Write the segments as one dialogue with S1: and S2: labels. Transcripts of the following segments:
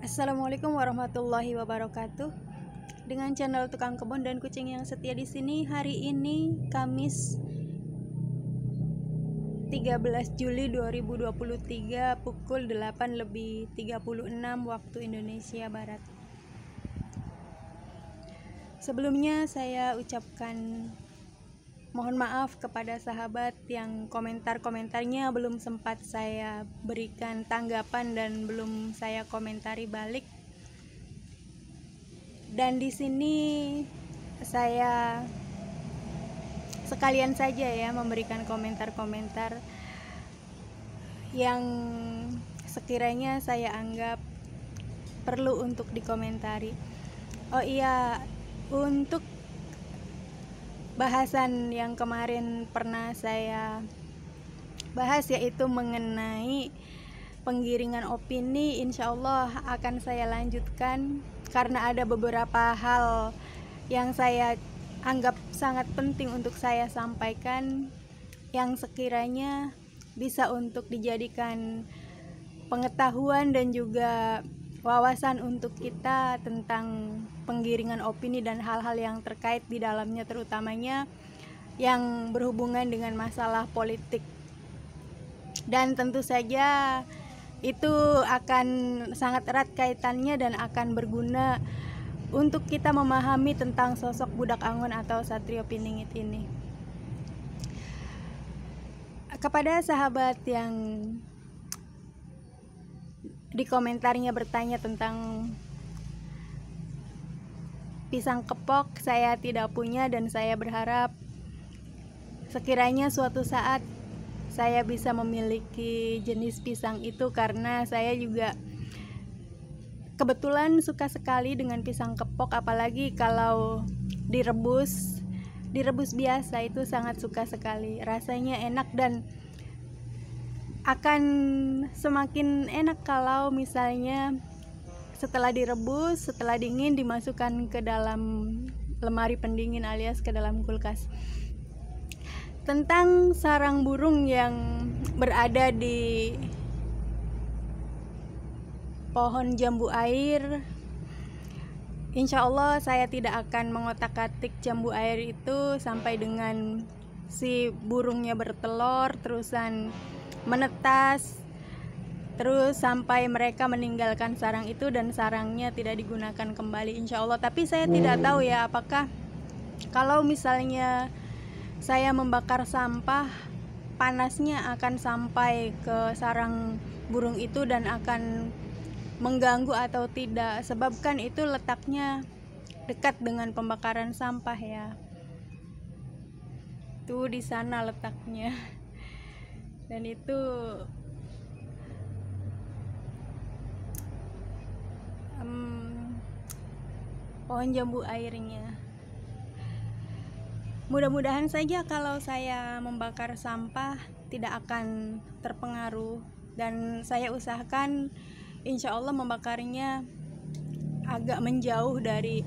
S1: Assalamualaikum warahmatullahi wabarakatuh. Dengan channel Tukang Kebun dan Kucing yang setia di sini, hari ini Kamis 13 Juli 2023 pukul 8:36 waktu Indonesia Barat. Sebelumnya saya ucapkan mohon maaf kepada sahabat yang komentarnya belum sempat saya berikan tanggapan dan belum saya komentari balik. Dan di sini saya sekalian saja ya memberikan komentar-komentar yang sekiranya saya anggap perlu untuk dikomentari. Oh iya, untuk bahasan yang kemarin pernah saya bahas, yaitu mengenai penggiringan opini, insya Allah akan saya lanjutkan karena ada beberapa hal yang saya anggap sangat penting untuk saya sampaikan yang sekiranya bisa untuk dijadikan pengetahuan dan juga wawasan untuk kita tentang penggiringan opini dan hal-hal yang terkait di dalamnya, terutamanya yang berhubungan dengan masalah politik. Dan tentu saja itu akan sangat erat kaitannya dan akan berguna untuk kita memahami tentang sosok Budak Angon atau Satrio Piningit ini. Kepada sahabat yang di komentarnya bertanya tentang pisang kepok, saya tidak punya dan saya berharap sekiranya suatu saat saya bisa memiliki jenis pisang itu, karena saya juga kebetulan suka sekali dengan pisang kepok, apalagi kalau direbus biasa itu sangat suka sekali. Rasanya enak dan akan semakin enak kalau misalnya setelah direbus, setelah dingin dimasukkan ke dalam lemari pendingin alias ke dalam kulkas. Tentang sarang burung yang berada di pohon jambu air, insya Allah saya tidak akan mengotak-atik jambu air itu sampai dengan si burungnya bertelur, terusan menetas, terus sampai mereka meninggalkan sarang itu dan sarangnya tidak digunakan kembali, insya Allah. Tapi saya tidak tahu ya, apakah kalau misalnya saya membakar sampah, panasnya akan sampai ke sarang burung itu dan akan mengganggu atau tidak, sebab kan itu letaknya dekat dengan pembakaran sampah ya. Tuh di sana letaknya. Dan itu pohon jambu airnya. Mudah-mudahan saja kalau saya membakar sampah tidak akan terpengaruh, dan saya usahakan insya Allah membakarnya agak menjauh dari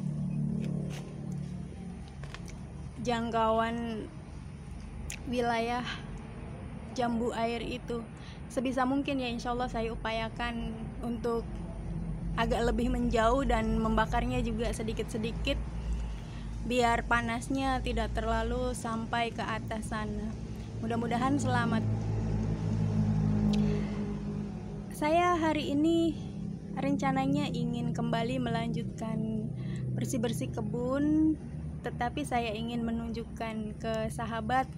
S1: jangkauan wilayah jambu air itu. Sebisa mungkin ya insya Allah saya upayakan untuk agak lebih menjauh dan membakarnya juga sedikit-sedikit, biar panasnya tidak terlalu sampai ke atas sana. Mudah-mudahan selamat. Saya hari ini rencananya ingin kembali melanjutkan bersih-bersih kebun, tetapi saya ingin menunjukkan ke sahabat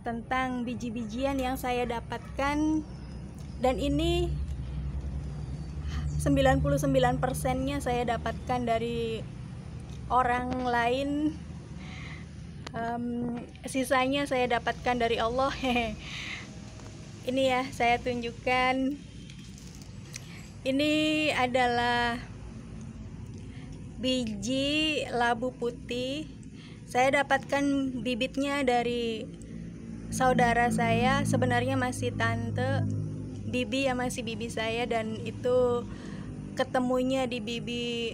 S1: tentang biji-bijian yang saya dapatkan, dan ini 99%-nya saya dapatkan dari orang lain, sisanya saya dapatkan dari Allah. Ini ya, saya tunjukkan. Ini adalah biji labu putih. Saya dapatkan bibitnya dari saudara saya, sebenarnya masih tante, bibi ya, masih bibi saya, dan itu ketemunya di bibi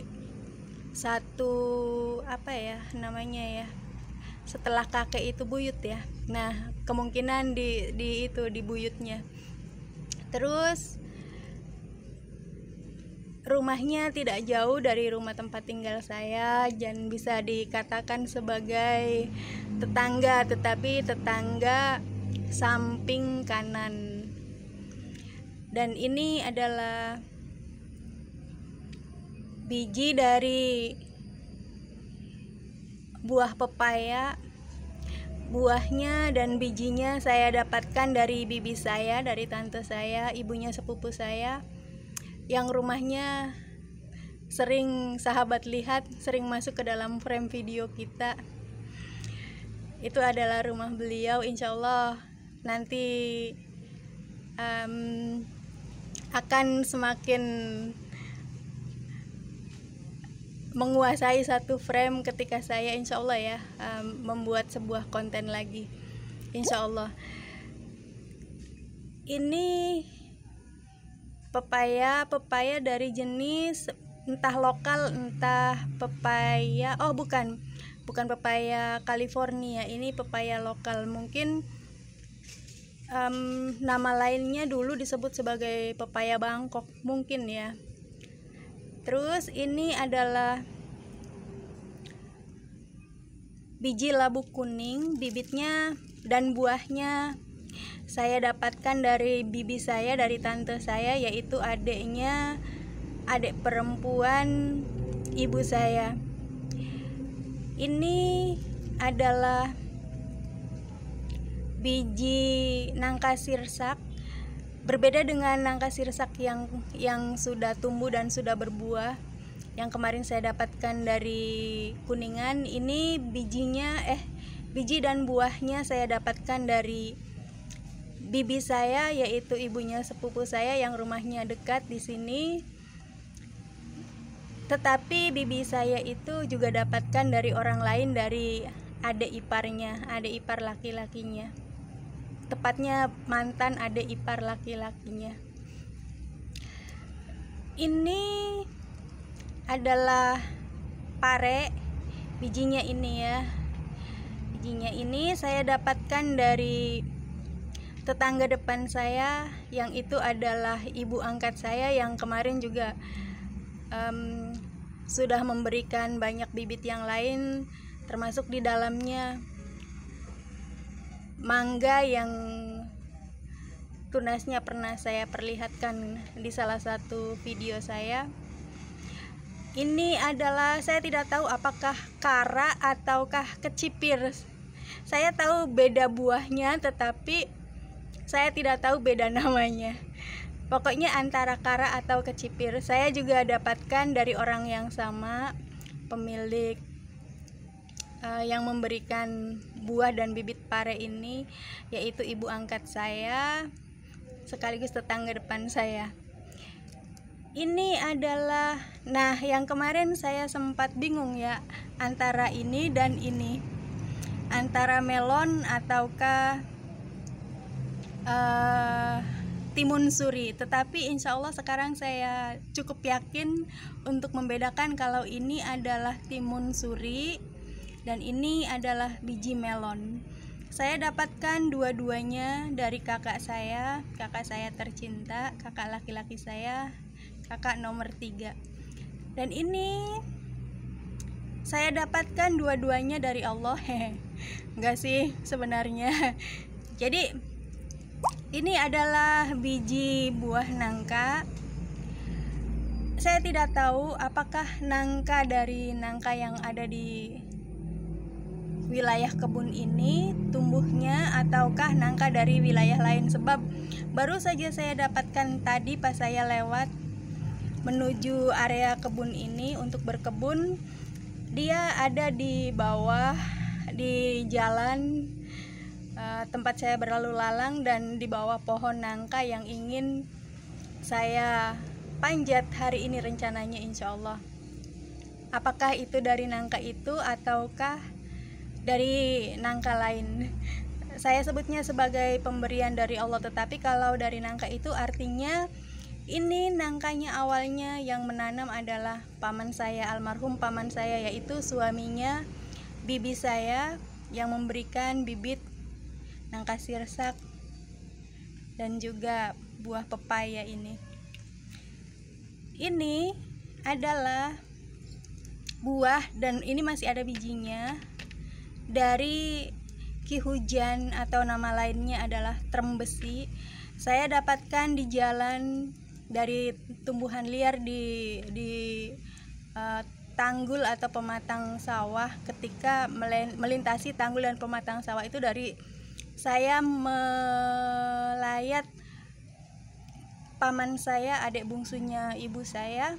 S1: satu apa ya namanya ya, setelah kakek itu buyut ya. Nah, kemungkinan di itu di buyutnya. Terus rumahnya tidak jauh dari rumah tempat tinggal saya, dan bisa dikatakan sebagai tetangga, tetapi tetangga samping kanan. Dan ini adalah biji dari buah pepaya. Buahnya dan bijinya saya dapatkan dari bibi saya, dari tante saya, ibunya sepupu saya, yang rumahnya sering sahabat lihat, sering masuk ke dalam frame video kita. Itu adalah rumah beliau. Insya Allah nanti akan semakin menguasai satu frame ketika saya insya Allah ya membuat sebuah konten lagi, insya Allah. Ini pepaya dari jenis entah lokal entah pepaya, bukan pepaya California, ini pepaya lokal. Mungkin nama lainnya dulu disebut sebagai pepaya Bangkok mungkin ya. Terus ini adalah biji labu kuning. Bibitnya dan buahnya saya dapatkan dari bibi saya, dari tante saya, yaitu adik perempuan ibu saya. Ini adalah biji nangka sirsak. Berbeda dengan nangka sirsak yang sudah tumbuh dan sudah berbuah, yang kemarin saya dapatkan dari Kuningan. Ini biji dan buahnya saya dapatkan dari bibi saya, yaitu ibunya sepupu saya yang rumahnya dekat di sini. Tetapi bibi saya itu juga dapatkan dari orang lain, dari adik ipar laki-lakinya. Tepatnya mantan adik ipar laki-lakinya. Ini adalah pare, bijinya ini ya. Bijinya ini saya dapatkan dari tetangga depan saya, yang itu adalah ibu angkat saya, yang kemarin juga sudah memberikan banyak bibit yang lain, termasuk di dalamnya mangga yang tunasnya pernah saya perlihatkan di salah satu video saya. Ini adalah, saya tidak tahu apakah kara ataukah kecipir. Saya tahu beda buahnya, tetapi saya tidak tahu beda namanya. Pokoknya antara kara atau kecipir. Saya juga dapatkan dari orang yang sama, pemilik yang memberikan buah dan bibit pare ini, yaitu ibu angkat saya sekaligus tetangga depan saya. Ini adalah, yang kemarin saya sempat bingung ya antara ini dan ini, antara melon ataukah timun suri. Tetapi insya Allah sekarang saya cukup yakin untuk membedakan kalau ini adalah timun suri dan ini adalah biji melon. Saya dapatkan dua-duanya dari kakak saya tercinta, kakak laki-laki saya, kakak nomor 3. Dan ini saya dapatkan dua-duanya dari Allah. Enggak sih sebenarnya. Jadi ini adalah biji buah nangka. Saya tidak tahu apakah nangka dari nangka yang ada di wilayah kebun ini tumbuhnya ataukah nangka dari wilayah lain, sebab baru saja saya dapatkan tadi pas saya lewat menuju area kebun ini untuk berkebun. Dia ada di bawah di jalan tempat saya berlalu lalang, dan di bawah pohon nangka yang ingin saya panjat hari ini rencananya insya Allah. Apakah itu dari nangka itu ataukah dari nangka lain? Saya sebutnya sebagai pemberian dari Allah, tetapi kalau dari nangka itu artinya ini nangkanya awalnya yang menanam adalah paman saya, almarhum paman saya, yaitu suaminya bibi saya, yang memberikan bibit nangka sirsak dan juga buah pepaya ini. Ini adalah buah, dan ini masih ada bijinya, dari ki hujan atau nama lainnya adalah trembesi. Saya dapatkan di jalan dari tumbuhan liar di tanggul atau pematang sawah. Ketika melintasi tanggul dan pematang sawah itu, dari saya melayat paman saya, adik bungsunya ibu saya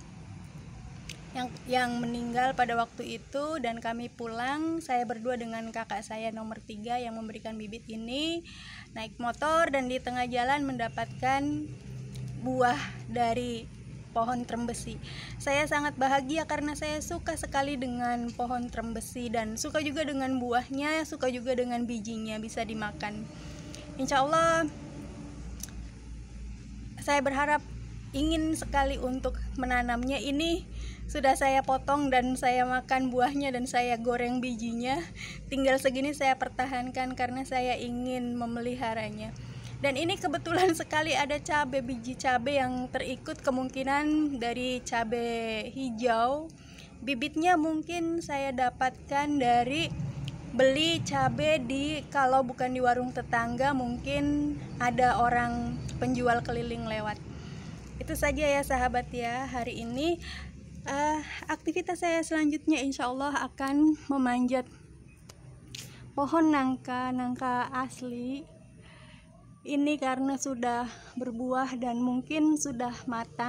S1: yang meninggal pada waktu itu, dan kami pulang, saya berdua dengan kakak saya nomor 3 yang memberikan bibit ini, naik motor dan di tengah jalan mendapatkan buah dari pohon trembesi. Saya sangat bahagia karena saya suka sekali dengan pohon trembesi dan suka juga dengan buahnya, suka juga dengan bijinya, bisa dimakan. Insya Allah saya berharap, ingin sekali untuk menanamnya. Ini sudah saya potong dan saya makan buahnya dan saya goreng bijinya. Tinggal segini saya pertahankan karena saya ingin memeliharanya. Dan ini kebetulan sekali ada cabai, biji cabai yang terikut, kemungkinan dari cabai hijau. Bibitnya mungkin saya dapatkan dari beli cabai kalau bukan di warung tetangga, mungkin ada orang penjual keliling lewat. Itu saja ya sahabat ya, hari ini aktivitas saya selanjutnya insya Allah akan memanjat pohon nangka asli ini karena sudah berbuah dan mungkin sudah matang.